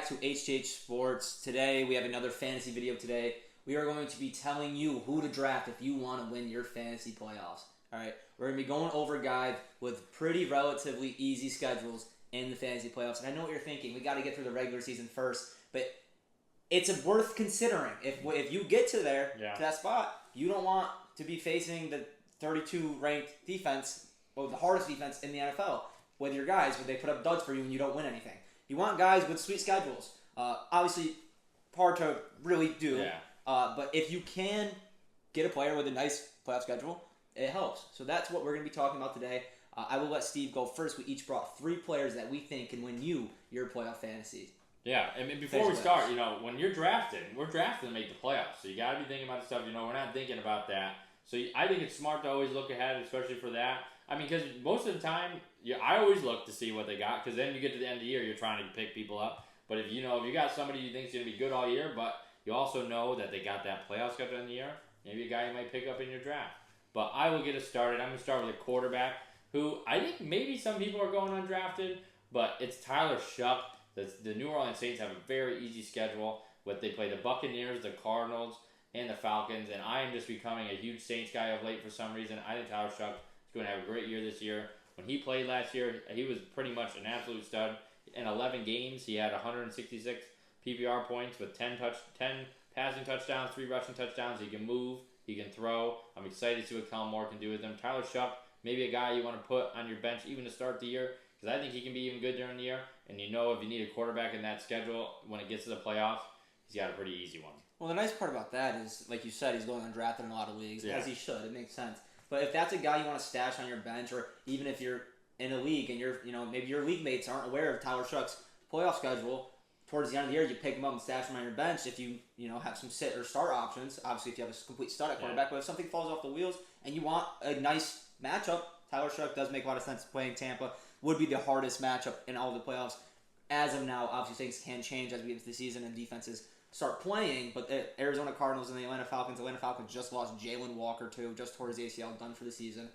back to HGH Sports. Today we have another fantasy video today. We are going to be telling you who to draft if you want to win your fantasy playoffs. Alright, we're going to be going over guys with pretty relatively easy schedules in the fantasy playoffs. And I know what you're thinking. We got to get through the regular season first. But it's worth considering. If you get to there, to that spot, you don't want to be facing the 32 ranked defense, or the hardest defense in the NFL, with your guys where they put up duds for you and you don't win anything. You want guys with sweet schedules. Obviously, hard to really do. Yeah. But if you can get a player with a nice playoff schedule, it helps. So that's what we're going to be talking about today. I will let Steve go first. We each brought 3 players that we think can win you your playoff fantasy. Yeah, and before we start, when you're drafting, we're drafting to make the playoffs. So you got to be thinking about the stuff. We're not thinking about that. So I think it's smart to always look ahead, especially for that. I mean, because most of the time, I always look to see what they got, because then you get to the end of the year, you're trying to pick people up. But if you got somebody you think is going to be good all year, but you also know that they got that playoff schedule in the year, maybe a guy you might pick up in your draft. But I will get us started. I'm going to start with a quarterback who I think maybe some people are going undrafted, but it's Tyler Shough. The New Orleans Saints have a very easy schedule. They play the Buccaneers, the Cardinals, and the Falcons, and I am just becoming a huge Saints guy of late for some reason. I think Tyler Shough is going to have a great year this year. When he played last year, he was pretty much an absolute stud. In 11 games, he had 166 PPR points with 10 passing touchdowns, 3 rushing touchdowns. He can move, he can throw. I'm excited to see what Kellen Moore can do with him. Tyler Shough, maybe a guy you want to put on your bench even to start the year, because I think he can be even good during the year. And if you need a quarterback in that schedule, when it gets to the playoffs, he's got a pretty easy one. Well, the nice part about that is, like you said, he's going undrafted in a lot of leagues, as he should. It makes sense. But if that's a guy you want to stash on your bench, or even if you're in a league and maybe your league mates aren't aware of Tyler Shough's playoff schedule, towards the end of the year, you pick him up and stash him on your bench if you have some sit or start options. Obviously, if you have a complete stud at quarterback, but if something falls off the wheels and you want a nice matchup, Tyler Shough does make a lot of sense. Playing Tampa would be the hardest matchup in all the playoffs. As of now, obviously things can change as we get into the season and defenses start playing, but the Arizona Cardinals and the Atlanta Falcons just lost Jalen Walker too, just tore his ACL, done for the season.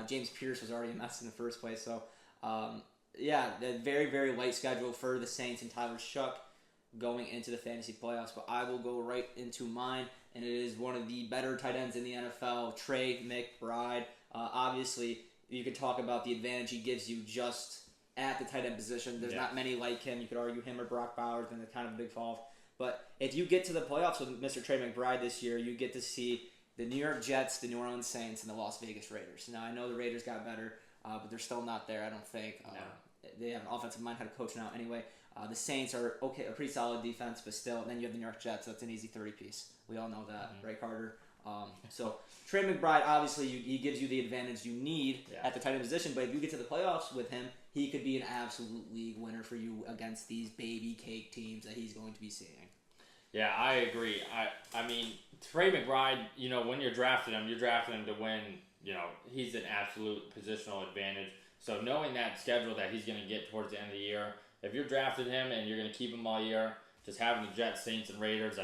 James Pierce was already a mess in the first place, so the very, very light schedule for the Saints and Tyler Shough going into the fantasy playoffs. But I will go right into mine, and it is one of the better tight ends in the NFL, Trey McBride. Obviously, you could talk about the advantage he gives you just at the tight end position. There's not many like him. You could argue him or Brock Bowers, and it's kind of a big fall. But if you get to the playoffs with Mr. Trey McBride this year, you get to see the New York Jets, the New Orleans Saints, and the Las Vegas Raiders. Now, I know the Raiders got better, but they're still not there, I don't think. They have an offensive mind head coach now anyway. The Saints are a pretty solid defense, but still. And then you have the New York Jets. That's an easy 30-piece. We all know that, right, Carter? So Trey McBride, obviously, he gives you the advantage you need at the tight end position. But if you get to the playoffs with him, he could be an absolute league winner for you against these baby cake teams that he's going to be seeing. Yeah, I agree. I mean, Trey McBride, when you're drafting him to win. He's an absolute positional advantage. So knowing that schedule that he's going to get towards the end of the year, if you're drafting him and you're going to keep him all year, just having the Jets, Saints, and Raiders,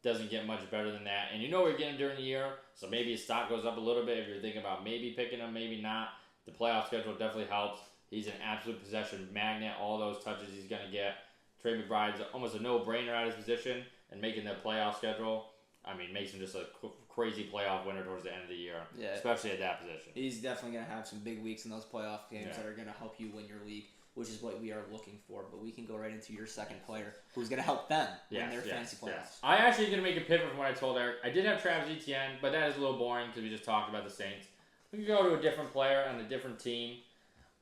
doesn't get much better than that. And you're getting him during the year, so maybe his stock goes up a little bit if you're thinking about maybe picking him, maybe not. The playoff schedule definitely helps. He's an absolute possession magnet. All those touches he's going to get. Trey McBride's almost a no-brainer at his position, and making the playoff schedule, makes him just a crazy playoff winner towards the end of the year, especially at that position. He's definitely going to have some big weeks in those playoff games that are going to help you win your league, which is what we are looking for. But we can go right into your second player, who's going to help them win their fantasy playoffs. I actually going to make a pivot from what I told Eric. I did have Travis Etienne, but that is a little boring because we just talked about the Saints. We can go to a different player on a different team.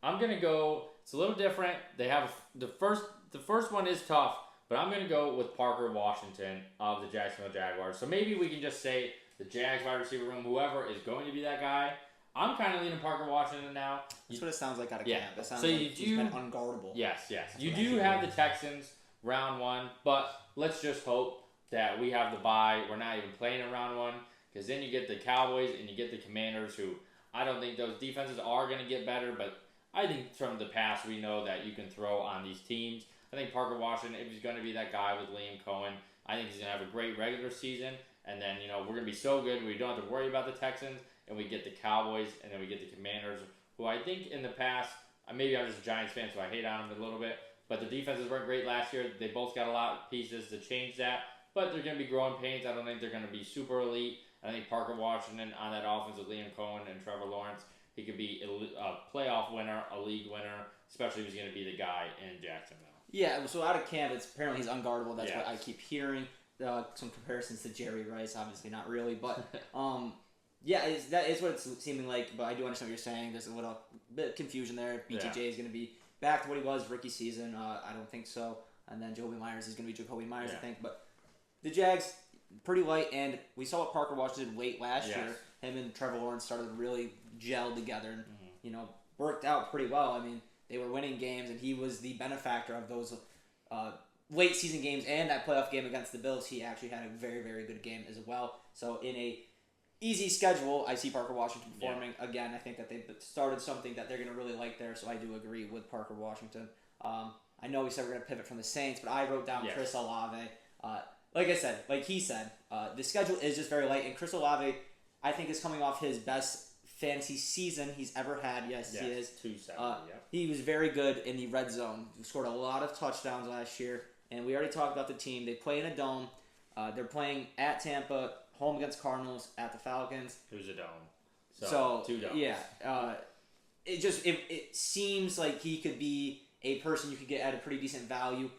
I'm going to go, it's a little different. They have the first one is tough, but I'm going to go with Parker Washington of the Jacksonville Jaguars. So maybe we can just say the Jags wide receiver room, whoever is going to be that guy. I'm kind of leaning Parker Washington now. That's what it sounds like out of camp. It sounds he's been unguardable. Yes. You do have the Texans round 1, but let's just hope that we have the bye. We're not even playing in round 1, because then you get the Cowboys and you get the Commanders, who I don't think those defenses are going to get better, but I think from the past we know that you can throw on these teams. I think Parker Washington, if he's going to be that guy with Liam Cohen, I think he's going to have a great regular season. And then, we're going to be so good we don't have to worry about the Texans. And we get the Cowboys, and then we get the Commanders, who I think in the past, maybe I'm just a Giants fan, so I hate on them a little bit. But the defenses weren't great last year. They both got a lot of pieces to change that. But they're going to be growing pains. I don't think they're going to be super elite. I think Parker Washington on that offense with Liam Cohen and Trevor Lawrence, he could be a playoff winner, a league winner, especially if he's going to be the guy in Jacksonville. Yeah, so out of camp, apparently he's unguardable. That's what I keep hearing. Some comparisons to Jerry Rice, obviously not really, but that is what it's seeming like. But I do understand what you're saying. There's a little bit of confusion there. BTJ is going to be back to what he was rookie season. I don't think so. And then Jakobi Meyers is going to be Jakobi Meyers, I think. But the Jags, pretty light, and we saw what Parker Washington did late last year. Him and Trevor Lawrence started to really gel together and, worked out pretty well. I mean, they were winning games, and he was the benefactor of those late season games and that playoff game against the Bills. He actually had a very, very good game as well. So in a easy schedule, I see Parker Washington performing. Again, I think that they've started something that they're going to really like there, so I do agree with Parker Washington. I know we said we're going to pivot from the Saints, but I wrote down Chris Olave. Like he said, the schedule is just very light, and Chris Olave, I think, is coming off his best fantasy season he's ever had. Yes, he is. 270, He was very good in the red zone. He scored a lot of touchdowns last year, and we already talked about the team. They play in a dome. They're playing at Tampa, home against Cardinals, at the Falcons. Who's a dome? So 2 domes. Yeah. It seems like he could be a person you could get at a pretty decent value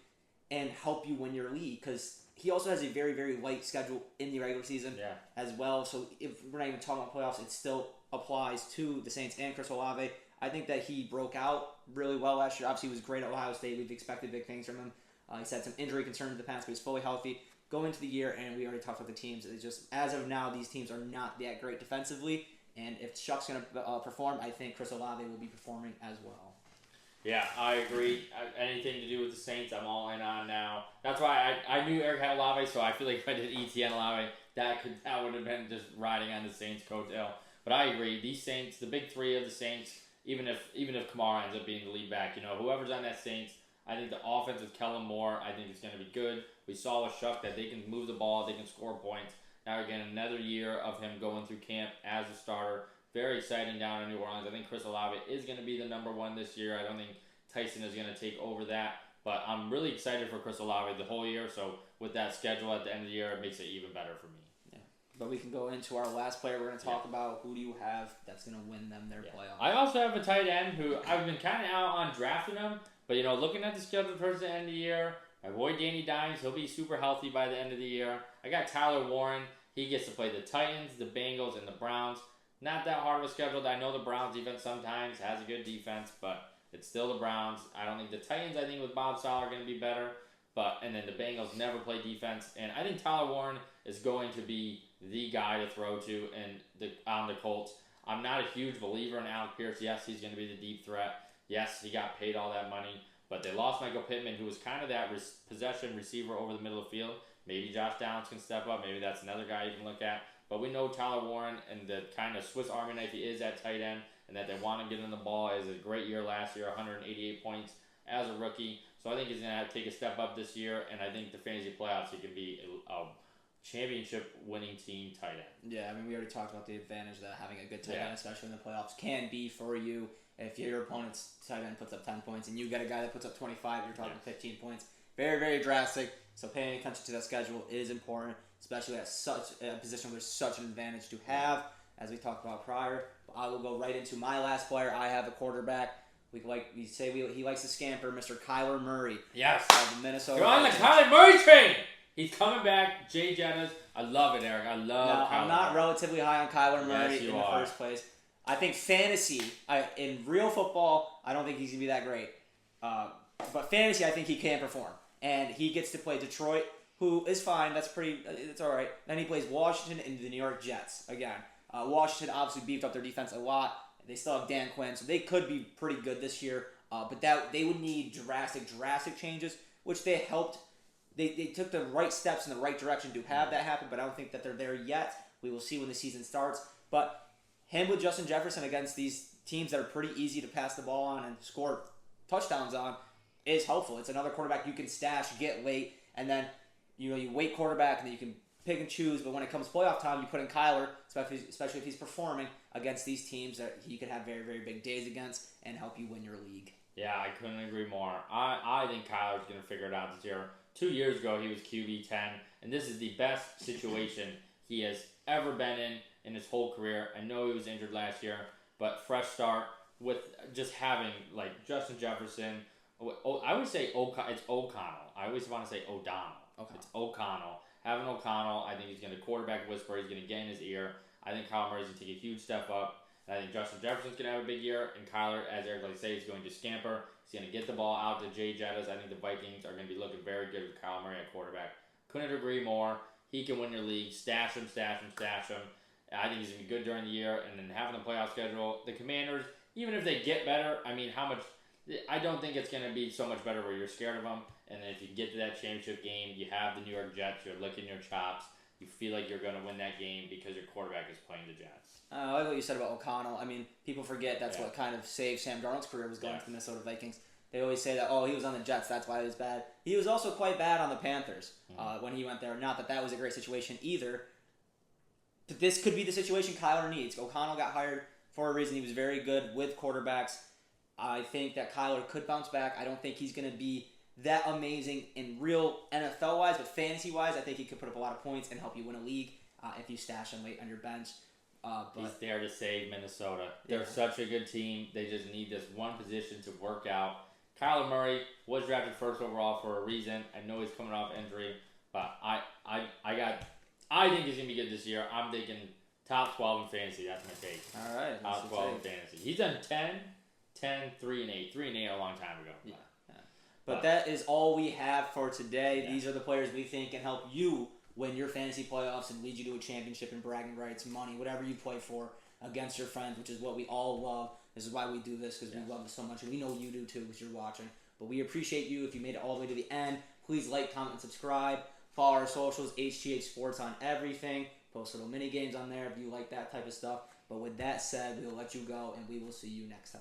and help you win your league, because he also has a very, very light schedule in the regular season as well. So if we're not even talking about playoffs, it still applies to the Saints and Chris Olave. I think that he broke out really well last year. Obviously, he was great at Ohio State. We've expected big things from him. He's had some injury concerns in the past, but he's fully healthy going into the year, and we already talked about the teams. It's just, as of now, these teams are not that great defensively, and if Chuck's going to perform, I think Chris Olave will be performing as well. Yeah, I agree. Anything to do with the Saints, I'm all in on now. That's why I knew Eric had Olave, so I feel like if I did ETN Olave, that would have been just riding on the Saints' coattail. But I agree. These Saints, the big three of the Saints, even if Kamara ends up being the lead back, whoever's on that Saints, I think the offense with Kellen Moore, I think it's going to be good. We saw with Shuck that they can move the ball, they can score points. Now again, another year of him going through camp as a starter. Very exciting down in New Orleans. I think Chris Olave is going to be the number one this year. I don't think Tyson is going to take over that. But I'm really excited for Chris Olave the whole year. So with that schedule at the end of the year, it makes it even better for me. Yeah. But we can go into our last player we're going to talk about. Who do you have that's going to win them their playoff? I also have a tight end who I've been kind of out on drafting him. But, looking at the schedule towards the end of the year, my boy Danny Dimes, he'll be super healthy by the end of the year. I got Tyler Warren. He gets to play the Titans, the Bengals, and the Browns. Not that hard of a schedule. I know the Browns defense sometimes has a good defense, but it's still the Browns. I don't think the Titans, with Bob Sala, are going to be better. And then the Bengals never play defense. And I think Tyler Warren is going to be the guy to throw to on the Colts. I'm not a huge believer in Alec Pierce. Yes, he's going to be the deep threat. Yes, he got paid all that money. But they lost Michael Pittman, who was kind of that possession receiver over the middle of the field. Maybe Josh Downs can step up. Maybe that's another guy you can look at. But we know Tyler Warren and the kind of Swiss Army knife he is at tight end, and that they want to get in the ball. Is a great year last year, 188 points as a rookie. So I think he's going to have to take a step up this year, and I think the fantasy playoffs he can be a championship-winning team tight end. Yeah, we already talked about the advantage that having a good tight end, especially in the playoffs, can be for you. If your opponent's tight end puts up 10 points and you get a guy that puts up 25, you're talking 15 points. Very, very drastic. So paying attention to that schedule is important, especially at such a position where there's such an advantage to have, as we talked about prior. I will go right into my last player. I have a quarterback. He likes to scamper, Mr. Kyler Murray. Yes. Of the Minnesota. You're on the Kyler Murray train. He's coming back. Jay Jettas. I love it, Eric. I love Kyler. I'm not relatively high on Kyler Murray in the first place. I think fantasy, in real football, I don't think he's going to be that great. But fantasy, I think he can perform. And he gets to play Detroit, who is fine. It's all right. Then he plays Washington and the New York Jets. Again, Washington obviously beefed up their defense a lot. They still have Dan Quinn, so they could be pretty good this year. But they would need drastic changes, which they helped. They took the right steps in the right direction to have that happen, but I don't think that they're there yet. We will see when the season starts. But him with Justin Jefferson against these teams that are pretty easy to pass the ball on and score touchdowns on is helpful. It's another quarterback you can stash, get late, and then you wait quarterback, and then you can pick and choose. But when it comes playoff time, you put in Kyler, especially if he's performing against these teams that he could have very, very big days against and help you win your league. Yeah, I couldn't agree more. I think Kyler's going to figure it out this year. 2 years ago, he was QB 10, and this is the best situation he has ever been in his whole career. I know he was injured last year, but fresh start with just having like Justin Jefferson. I would say it's O'Connell. I always want to say O'Donnell. Okay. It's O'Connell. Having O'Connell, I think he's going to quarterback whisper. He's going to get in his ear. I think Kyler Murray's going to take a huge step up. And I think Justin Jefferson's going to have a big year. And Kyler, as Eric likes to say, is going to scamper. He's going to get the ball out to Jay Jettas. I think the Vikings are going to be looking very good with Kyler Murray at quarterback. Couldn't agree more. He can win your league. Stash him, stash him, stash him. I think he's going to be good during the year. And then having the playoff schedule, the Commanders, even if they get better, I mean, how much... I don't think it's going to be so much better where you're scared of them. And then if you get to that championship game, you have the New York Jets, you're licking your chops. You feel like you're going to win that game because your quarterback is playing the Jets. I like what you said about O'Connell. I mean, people forget that's what kind of saved Sam Darnold's career was going to the Minnesota Vikings. They always say that, he was on the Jets, that's why he was bad. He was also quite bad on the Panthers when he went there. Not that that was a great situation either. But this could be the situation Kyler needs. O'Connell got hired for a reason. He was very good with quarterbacks. I think that Kyler could bounce back. I don't think he's going to be that amazing in real NFL-wise, but fantasy-wise, I think he could put up a lot of points and help you win a league if you stash him late on your bench. He's there to save Minnesota. They're such a good team. They just need this one position to work out. Kyler Murray was drafted first overall for a reason. I know he's coming off injury, but I think he's going to be good this year. I'm thinking top 12 in fantasy. That's my take. All right. Top 12 in fantasy. He's done 10, 3 and 8. 3 and 8 a long time ago. Yeah. But that is all we have for today. Yeah. These are the players we think can help you win your fantasy playoffs and lead you to a championship and bragging rights, money, whatever you play for against your friends, which is what we all love. This is why we do this, because we love it so much. And we know you do too, because you're watching. But we appreciate you. If you made it all the way to the end, please like, comment, and subscribe. Follow our socials, HGH Sports on everything. Post little mini games on there if you like that type of stuff. But with that said, we will let you go, and we will see you next time.